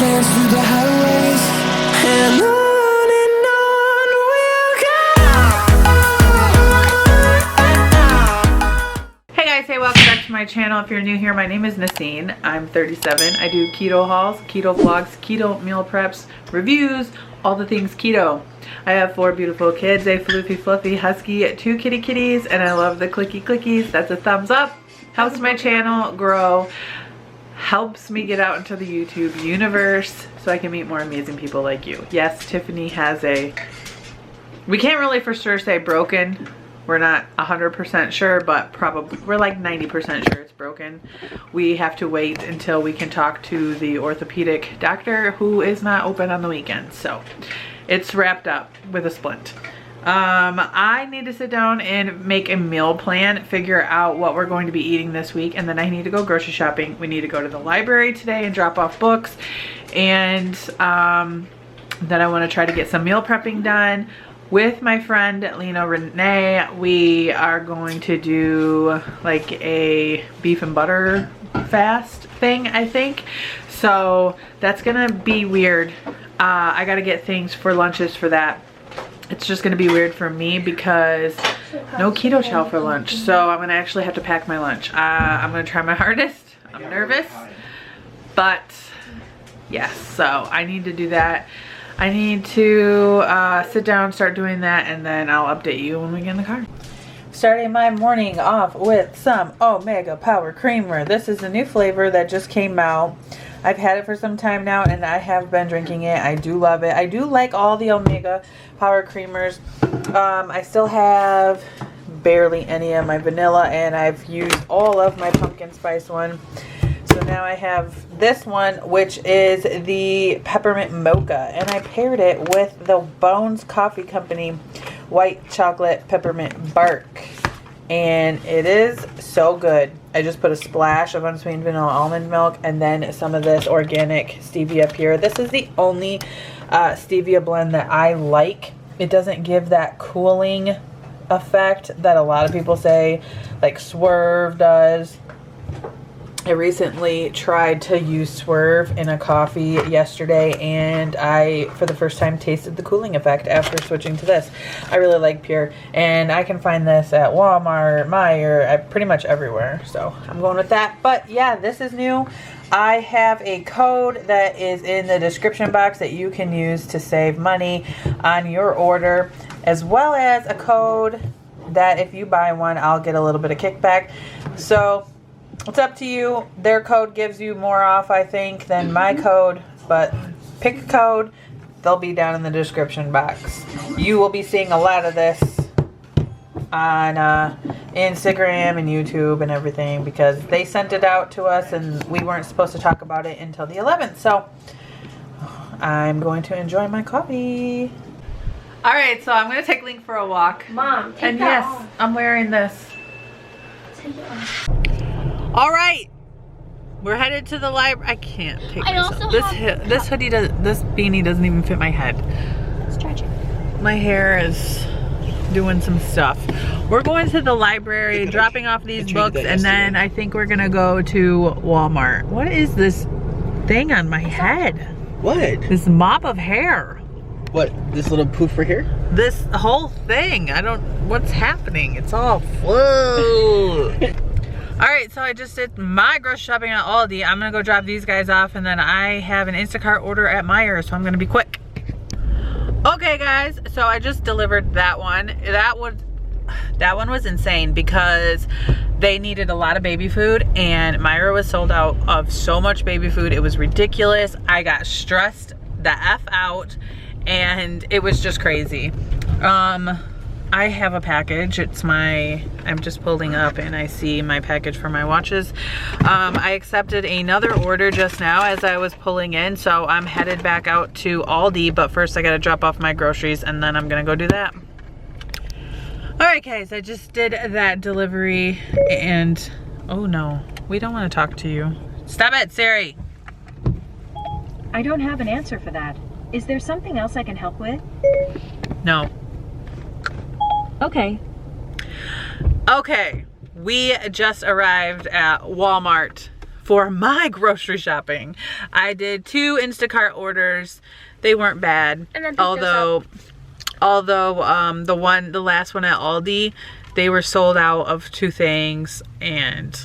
dance through the highways, and on we'll go. Hey guys, hey, welcome back to my channel. If you're new here, my name is Nacine. I'm 37. I do keto hauls, keto vlogs, keto meal preps, reviews, all the things keto. I have 4 beautiful kids, a floofy fluffy husky, 2 kitty kitties, and I love the clicky clickies. That's a thumbs up. Helps my channel grow, helps me get out into the YouTube universe so I can meet more amazing people like you. Yes, Tiffany has a, we can't really for sure say broken. We're not 100% sure, but probably we're like 90% sure it's broken. We have to wait until we can talk to the orthopedic doctor who is not open on the weekends. So it's wrapped up with a splint. I need to sit down and make a meal plan, figure out what we're going to be eating this week, and then I need to go grocery shopping. We need to go to the library today and drop off books, and then I want to try to get some meal prepping done with my friend Lena Renee. We are going to do like a beef and butter fast thing, I think. So that's gonna be weird. I gotta get things for lunches for that. It's just gonna be weird for me because no keto chow for lunch. So I'm gonna actually have to pack my lunch. I'm gonna try my hardest. I'm nervous, but yes, so I need to do that. I need to sit down, start doing that, and then I'll update you when we get in the car. Starting my morning off with some Omega Power Creamer. This is a new flavor that just came out. I've had it for some time now and I have been drinking it. I do love it. I do like all the Omega Power Creamers. I still have barely any of my vanilla, and I've used all of my pumpkin spice one. So now I have this one, which is the peppermint mocha, and I paired it with the Bones Coffee Company white chocolate peppermint bark, and it is so good. I just put a splash of unsweetened vanilla almond milk and then some of this organic stevia pure. This is the only stevia blend that I like. It doesn't give that cooling effect that a lot of people say, like Swerve does. I recently tried to use Swerve in a coffee yesterday, and I, for the first time, tasted the cooling effect after switching to this. I really like Pure, and I can find this at Walmart, Meijer, pretty much everywhere, so I'm going with that. But yeah, this is new. I have a code that is in the description box that you can use to save money on your order, as well as a code that if you buy one, I'll get a little bit of kickback. So it's up to you. Their code gives you more off, I think, than my code, but pick a code. They'll be down in the description box. You will be seeing a lot of this on Instagram and YouTube and everything because they sent it out to us and we weren't supposed to talk about it until the 11th. So I'm going to enjoy my coffee. All right, so I'm going to take Link for a walk. Mom, take and that yes, off. I'm wearing this. Take it off. All right, we're headed to the library. I can't take myself. This hoodie this beanie doesn't even fit my head. Stretch it. My hair is doing some stuff. We're going to the library, dropping off these books, and then I think we're gonna go to Walmart. What is this thing on my head? What? This mop of hair. What? This little poof right here? This whole thing. I don't. What's happening? It's all whoa. Alright, so I just did my grocery shopping at Aldi. I'm gonna go drop these guys off, and then I have an Instacart order at Meijer, so I'm gonna be quick. Okay guys, so I just delivered that one. That one was insane because they needed a lot of baby food, and Meijer was sold out of so much baby food. It was ridiculous. I got stressed the F out, and it was just crazy. I have a package. I'm just pulling up and I see my package for my watches. I accepted another order just now as I was pulling in, so I'm headed back out to Aldi, but first I gotta drop off my groceries and then I'm gonna go do that. All right guys, I just did that delivery and, oh no, we don't wanna talk to you. Stop it, Siri. I don't have an answer for that. Is there something else I can help with? No. Okay. Okay, we just arrived at Walmart for my grocery shopping. I did 2 Instacart orders. They weren't bad. And then although the last one at Aldi, they were sold out of 2 things and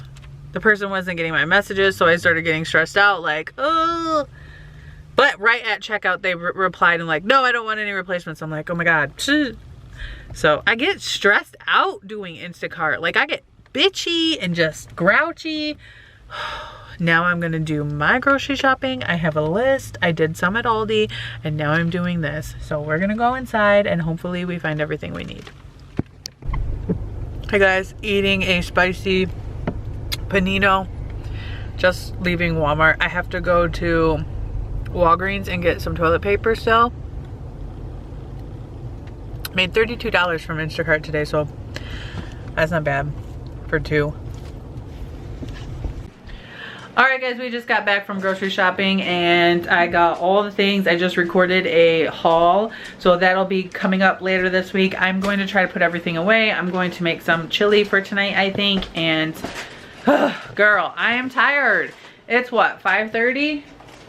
the person wasn't getting my messages, so I started getting stressed out like, oh. But right at checkout, they replied and like, no, I don't want any replacements. I'm like, oh my God. So I get stressed out doing Instacart. Like I get bitchy and just grouchy. Now I'm gonna do my grocery shopping. I have a list. I did some at Aldi and now I'm doing this. So we're gonna go inside and hopefully we find everything we need. Hey guys, eating a spicy panino. Just leaving Walmart. I have to go to Walgreens and get some toilet paper still. Made $32 from Instacart today, so that's not bad for 2. Alright guys, we just got back from grocery shopping and I got all the things. I just recorded a haul, so that'll be coming up later this week. I'm going to try to put everything away. I'm going to make some chili for tonight, I think, and girl, I am tired. It's what, 5:30?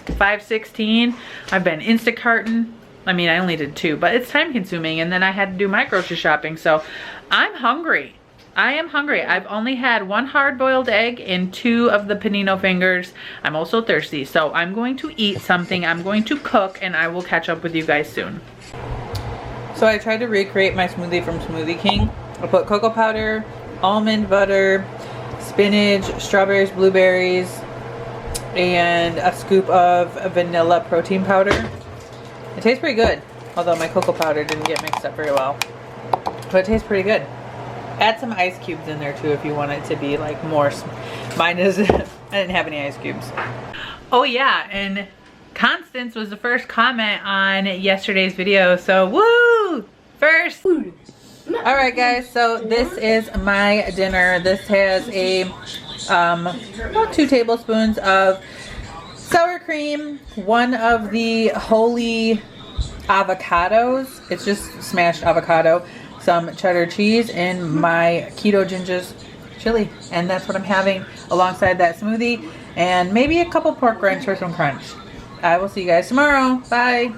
5:16. I've been Instacarting. I mean, I only did 2, but it's time consuming, and then I had to do my grocery shopping, so I'm hungry. I am hungry. I've only had 1 hard-boiled egg and 2 of the panino fingers. I'm also thirsty, so I'm going to eat something. I'm going to cook, and I will catch up with you guys soon. So I tried to recreate my smoothie from Smoothie King. I put cocoa powder, almond butter, spinach, strawberries, blueberries, and a scoop of vanilla protein powder. It tastes pretty good, although my cocoa powder didn't get mixed up very well. But it tastes pretty good. Add some ice cubes in there too if you want it to be like more. Mine is, I didn't have any ice cubes. Oh yeah, and Constance was the first comment on yesterday's video, so woo! First. Alright guys, so this is my dinner. This has a about 2 tablespoons of sour cream, 1 of the holy avocados. It's just smashed avocado, some cheddar cheese, and my keto ginger's chili. And that's what I'm having alongside that smoothie, and maybe a couple pork rinds for some crunch. I will see you guys tomorrow. Bye.